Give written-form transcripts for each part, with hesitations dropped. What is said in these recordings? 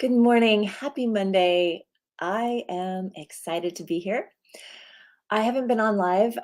Good morning. Happy Monday. I am excited to be here. I haven't been on live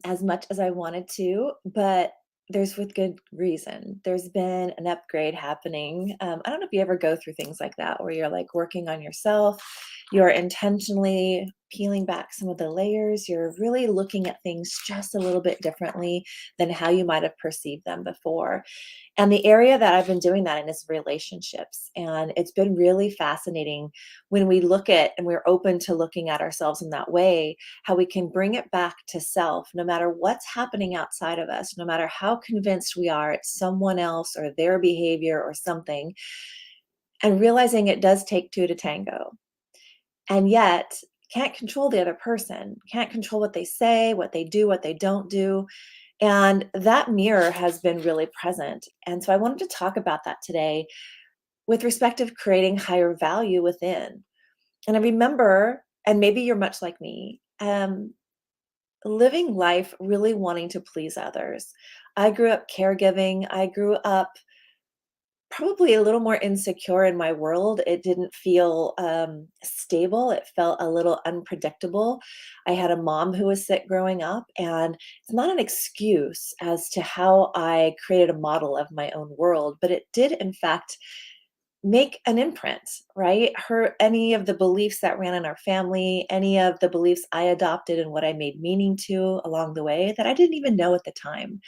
as much as I wanted to, but there's with good reason. There's been an upgrade happening. I don't know if you ever go through things like that where you're like working on yourself, you're intentionally peeling back some of the layers, you're really looking at things just a little bit differently than how you might have perceived them before. And the area that I've been doing that in is relationships. And it's been really fascinating when we look at and we're open to looking at ourselves in that way, how we can bring it back to self, no matter what's happening outside of us, no matter how convinced we are it's someone else or their behavior or something, and realizing it does take two to tango. And yet, can't control the other person, can't control what they say, what they do, what they don't do. And that mirror has been really present. And so I wanted to talk about that today with respect of creating higher value within. And I remember, and maybe you're much like me, living life really wanting to please others. I grew up caregiving. I grew up probably a little more insecure in my world. It didn't feel stable. It felt a little unpredictable. I had a mom who was sick growing up, and it's not an excuse as to how I created a model of my own world, but it did, in fact, make an imprint, right? Any of the beliefs that ran in our family, any of the beliefs I adopted and what I made meaning to along the way that I didn't even know at the time.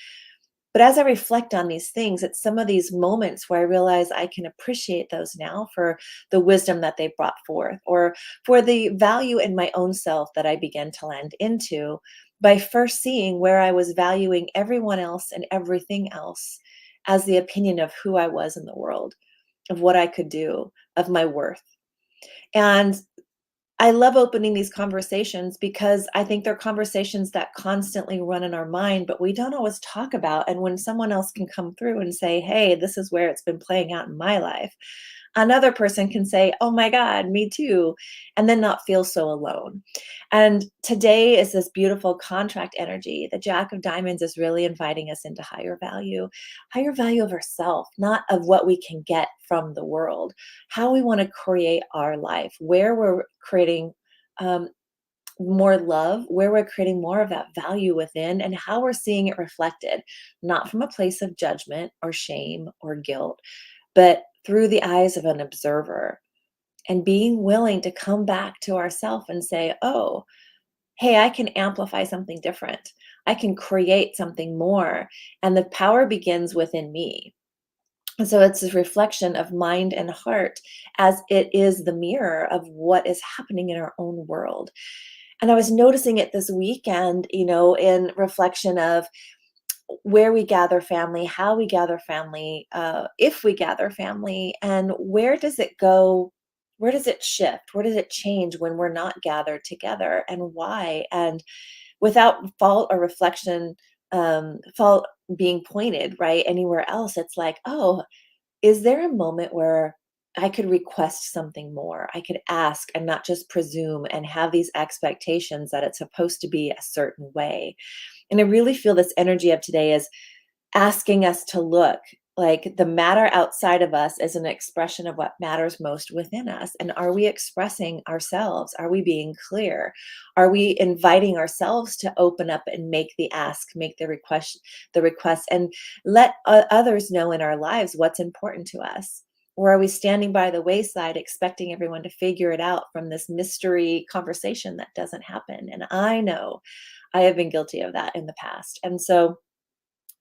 But as I reflect on these things, it's some of these moments where I realize I can appreciate those now for the wisdom that they brought forth, or for the value in my own self that I began to land into by first seeing where I was valuing everyone else and everything else as the opinion of who I was in the world, of what I could do, of my worth. And I love opening these conversations because I think they're conversations that constantly run in our mind, but we don't always talk about. And when someone else can come through and say, hey, this is where it's been playing out in my life, another person can say, oh my God, me too, and then not feel so alone. And today is this beautiful contract energy. The Jack of Diamonds is really inviting us into higher value of ourselves, not of what we can get from the world, how we want to create our life, where we're creating um, more love, where we're creating more of that value within, and how we're seeing it reflected, not from a place of judgment or shame or guilt, but through the eyes of an observer, and being willing to come back to ourself and say, oh, hey, I can amplify something different. I can create something more. And the power begins within me. And so it's a reflection of mind and heart as it is the mirror of what is happening in our own world. And I was noticing it this weekend, in reflection of where we gather family, how we gather family, if we gather family, and where does it go? Where does it shift? Where does it change when we're not gathered together, and why? And without fault or reflection, fault being pointed right anywhere else, it's like, oh, is there a moment where I could request something more? I could ask and not just presume and have these expectations that it's supposed to be a certain way. And I really feel this energy of today is asking us to look like the matter outside of us is an expression of what matters most within us. And are we expressing ourselves? Are we being clear? Are we inviting ourselves to open up and make the ask, make the request, and let others know in our lives what's important to us? Or are we standing by the wayside expecting everyone to figure it out from this mystery conversation that doesn't happen? And I know I have been guilty of that in the past. And so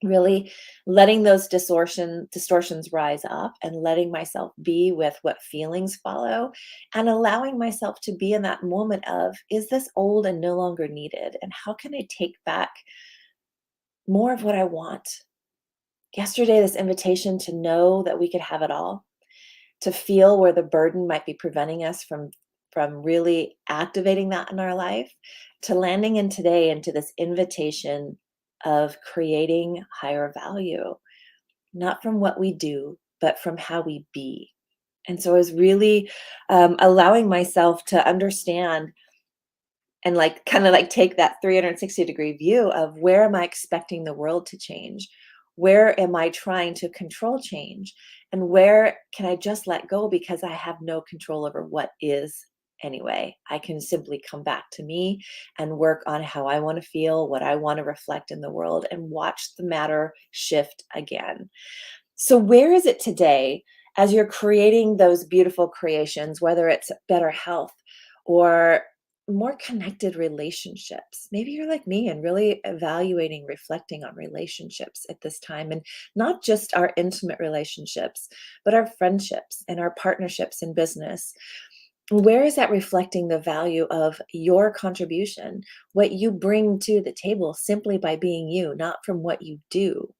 really letting those distortions rise up and letting myself be with what feelings follow, and allowing myself to be in that moment of, is this old and no longer needed, and how can I take back more of what I want? Yesterday, this invitation to know that we could have it all, to feel where the burden might be preventing us from really activating that in our life, to landing in today into this invitation of creating higher value, not from what we do, but from how we be. And so I was really allowing myself to understand and kind of take that 360-degree view of, where am I expecting the world to change? Where am I trying to control change? And where can I just let go because I have no control over what is anyway? I can simply come back to me and work on how I want to feel, what I want to reflect in the world, and watch the matter shift again. So, where is it today as you're creating those beautiful creations, whether it's better health or more connected relationships? Maybe you're like me and really evaluating, reflecting on relationships at this time, and not just our intimate relationships, but our friendships and our partnerships in business. Where is that reflecting the value of your contribution, what you bring to the table simply by being you, not from what you do?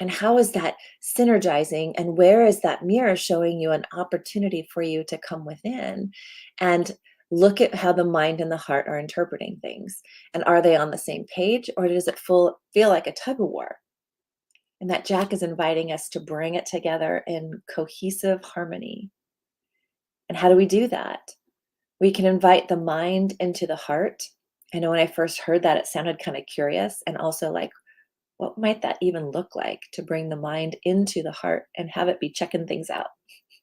And how is that synergizing? And where is that mirror showing you an opportunity for you to come within and look at how the mind and the heart are interpreting things? And are they on the same page, or does it feel like a tug of war? And that Jack is inviting us to bring it together in cohesive harmony. And how do we do that? We can invite the mind into the heart. I know when I first heard that, it sounded kind of curious and also like, what might that even look like to bring the mind into the heart and have it be checking things out?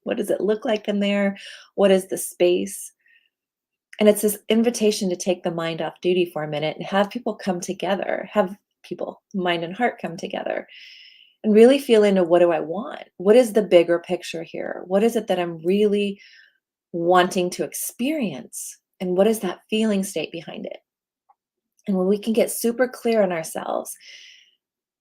What does it look like in there? What is the space? And it's this invitation to take the mind off duty for a minute and have people come together, have people, mind and heart, come together and really feel into, what do I want? What is the bigger picture here? What is it that I'm really wanting to experience? And what is that feeling state behind it? And when we can get super clear on ourselves,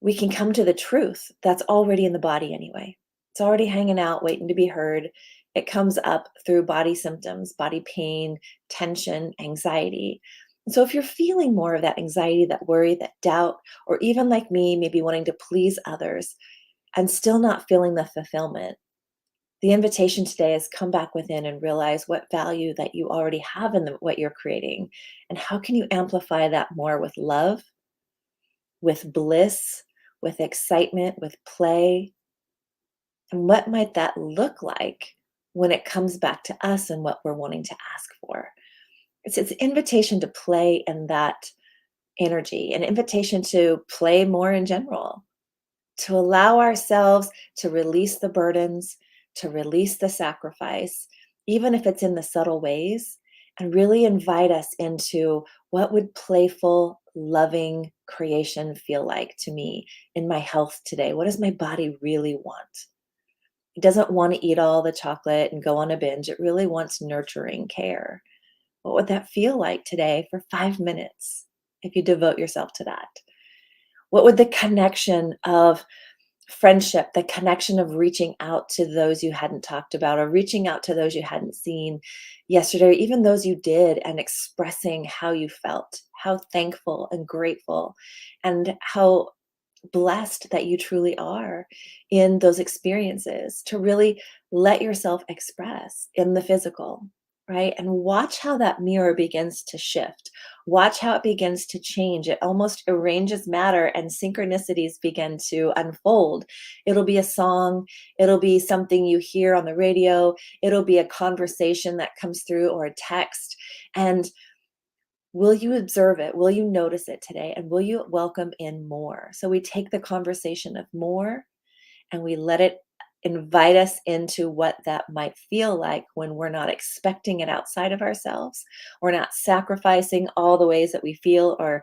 we can come to the truth that's already in the body anyway. It's already hanging out, waiting to be heard. It comes up through body symptoms, body pain, tension, anxiety. And so if you're feeling more of that anxiety, that worry, that doubt, or even like me, maybe wanting to please others and still not feeling the fulfillment, the invitation today is come back within and realize what value that you already have in what you're creating. And how can you amplify that more with love, with bliss, with excitement, with play? And what might that look like when it comes back to us and what we're wanting to ask for? It's an invitation to play in that energy, an invitation to play more in general, to allow ourselves to release the burdens, to release the sacrifice, even if it's in the subtle ways, and really invite us into, what would playful, loving creation feel like to me in my health today? What does my body really want? It doesn't want to eat all the chocolate and go on a binge. It really wants nurturing care. What would that feel like today for 5 minutes if you devote yourself to that? What would the connection of friendship, the connection of reaching out to those you hadn't talked about, or reaching out to those you hadn't seen yesterday, or even those you did, and expressing how you felt, how thankful and grateful, and how blessed that you truly are in those experiences, to really let yourself express in the physical, right? And watch how that mirror begins to shift. Watch how it begins to change. It almost arranges matter and synchronicities begin to unfold. It'll be a song, it'll be something you hear on the radio, it'll be a conversation that comes through, or a text. And will you observe it? Will you notice it today? And will you welcome in more? So we take the conversation of more and we let it invite us into what that might feel like when we're not expecting it outside of ourselves. We're not sacrificing all the ways that we feel, or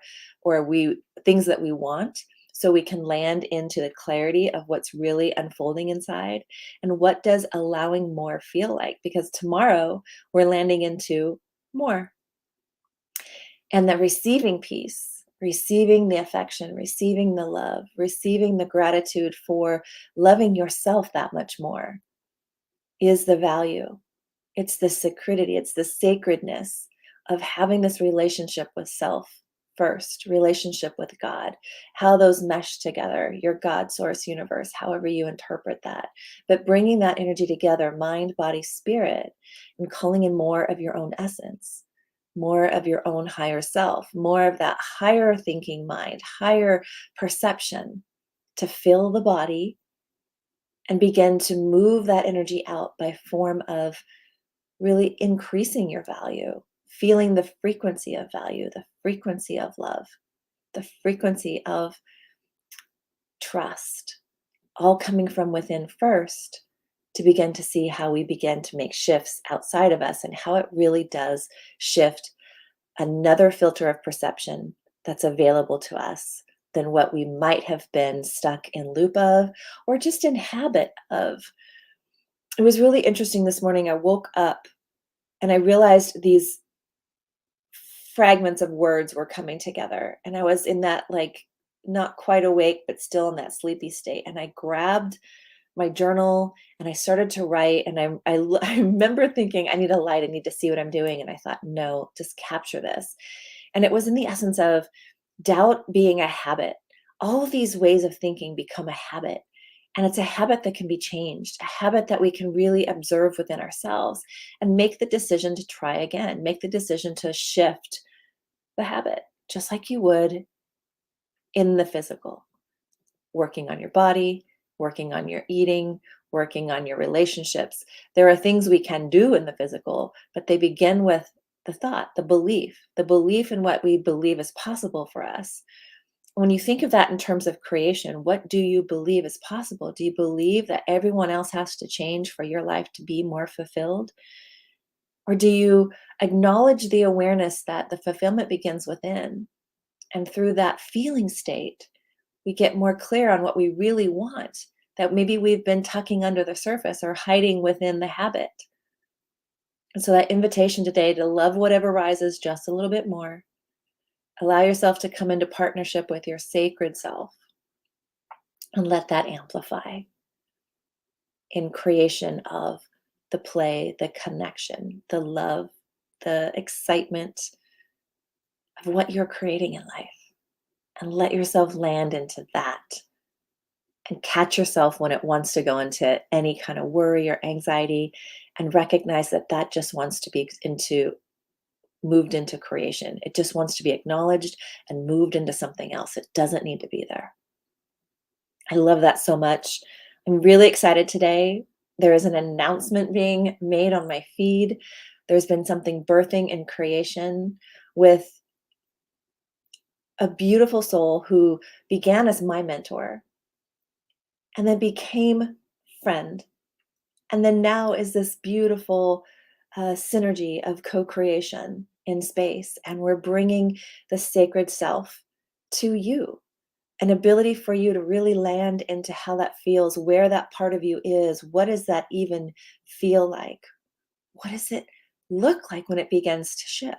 we things that we want, so we can land into the clarity of what's really unfolding inside. And what does allowing more feel like? Because tomorrow we're landing into more. And the receiving piece, receiving the affection, receiving the love, receiving the gratitude for loving yourself that much more, is the value. It's the sacredity, it's the sacredness of having this relationship with self first, relationship with God, how those mesh together, your God, source, universe, however you interpret that. But bringing that energy together, mind, body, spirit, and calling in more of your own essence, more of your own higher self, more of that higher thinking mind, higher perception, to fill the body and begin to move that energy out by form of really increasing your value, feeling the frequency of value, the frequency of love, the frequency of trust, all coming from within first, to begin to see how we begin to make shifts outside of us and how it really does shift another filter of perception that's available to us than what we might have been stuck in loop of or just in habit of. It was really interesting this morning. I woke up and I realized these fragments of words were coming together. And I was in that, like, not quite awake, but still in that sleepy state. And I grabbed my journal and I started to write. And I remember thinking, I need a light. I need to see what I'm doing. And I thought, no, just capture this. And it was in the essence of doubt being a habit. All of these ways of thinking become a habit. And it's a habit that can be changed, a habit that we can really observe within ourselves and make the decision to try again, make the decision to shift the habit, just like you would in the physical, working on your body, working on your eating, working on your relationships. There are things we can do in the physical, but they begin with the thought, the belief in what we believe is possible for us. When you think of that in terms of creation, what do you believe is possible? Do you believe that everyone else has to change for your life to be more fulfilled? Or do you acknowledge the awareness that the fulfillment begins within? And through that feeling state, we get more clear on what we really want, that maybe we've been tucking under the surface or hiding within the habit. And so that invitation today to love whatever rises just a little bit more. Allow yourself to come into partnership with your sacred self and let that amplify in creation of the play, the connection, the love, the excitement of what you're creating in life. And let yourself land into that and catch yourself when it wants to go into any kind of worry or anxiety, and recognize that that just wants to be moved into creation. It just wants to be acknowledged and moved into something else. It doesn't need to be there. I love that so much. I'm really excited today. There is an announcement being made on my feed. There's been something birthing in creation with a beautiful soul who began as my mentor and then became friend. And then now is this beautiful synergy of co-creation in space. And we're bringing the sacred self to you, an ability for you to really land into how that feels, where that part of you is. What does that even feel like? What does it look like when it begins to shift?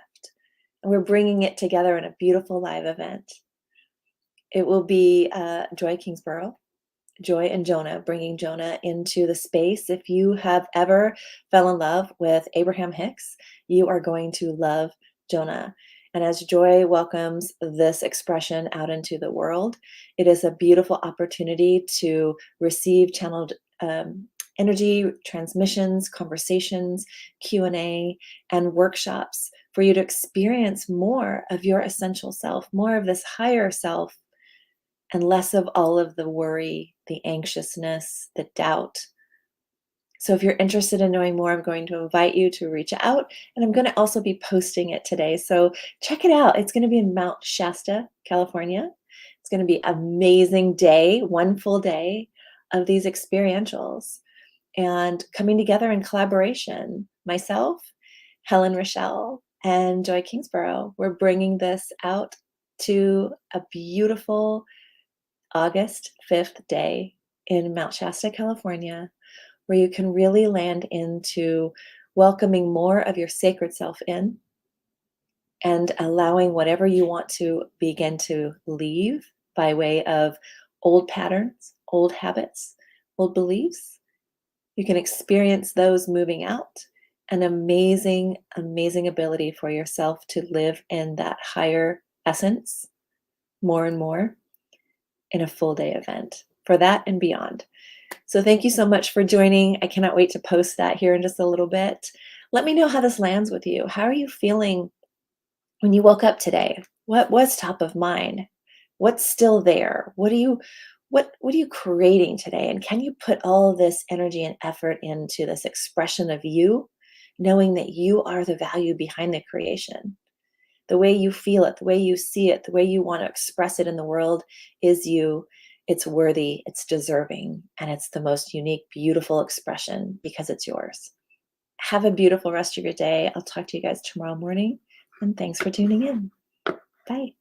And we're bringing it together in a beautiful live event. It will be Joy Kingsborough, Joy and Jonah, bringing Jonah into the space. If you have ever fell in love with Abraham Hicks, you are going to love Jonah. And as Joy welcomes this expression out into the world, it is a beautiful opportunity to receive channeled energy, transmissions, conversations, Q&A, and workshops for you to experience more of your essential self, more of this higher self, and less of all of the worry, the anxiousness, the doubt. So if you're interested in knowing more, I'm going to invite you to reach out, and I'm going to also be posting it today. So check it out. It's going to be in Mount Shasta, California. It's going to be an amazing day, one full day of these experientials and coming together in collaboration. Myself, Helen Rochelle, and Joy Kingsborough. We're bringing this out to a beautiful August 5th day in Mount Shasta, California, where you can really land into welcoming more of your sacred self in and allowing whatever you want to begin to leave by way of old patterns, old habits, old beliefs. You can experience those moving out. An amazing, amazing ability for yourself to live in that higher essence more and more in a full day event for that and beyond. So thank you so much for joining. I cannot wait to post that here in just a little bit. Let me know how this lands with you. How are you feeling when you woke up today? What was top of mind? What's still there? What are you creating today? And can you put all of this energy and effort into this expression of you, knowing that you are the value behind the creation? The way you feel it, the way you see it, the way you want to express it in the world is you. It's worthy, it's deserving, and it's the most unique, beautiful expression because it's yours. Have a beautiful rest of your day. I'll talk to you guys tomorrow morning, and thanks for tuning in. Bye.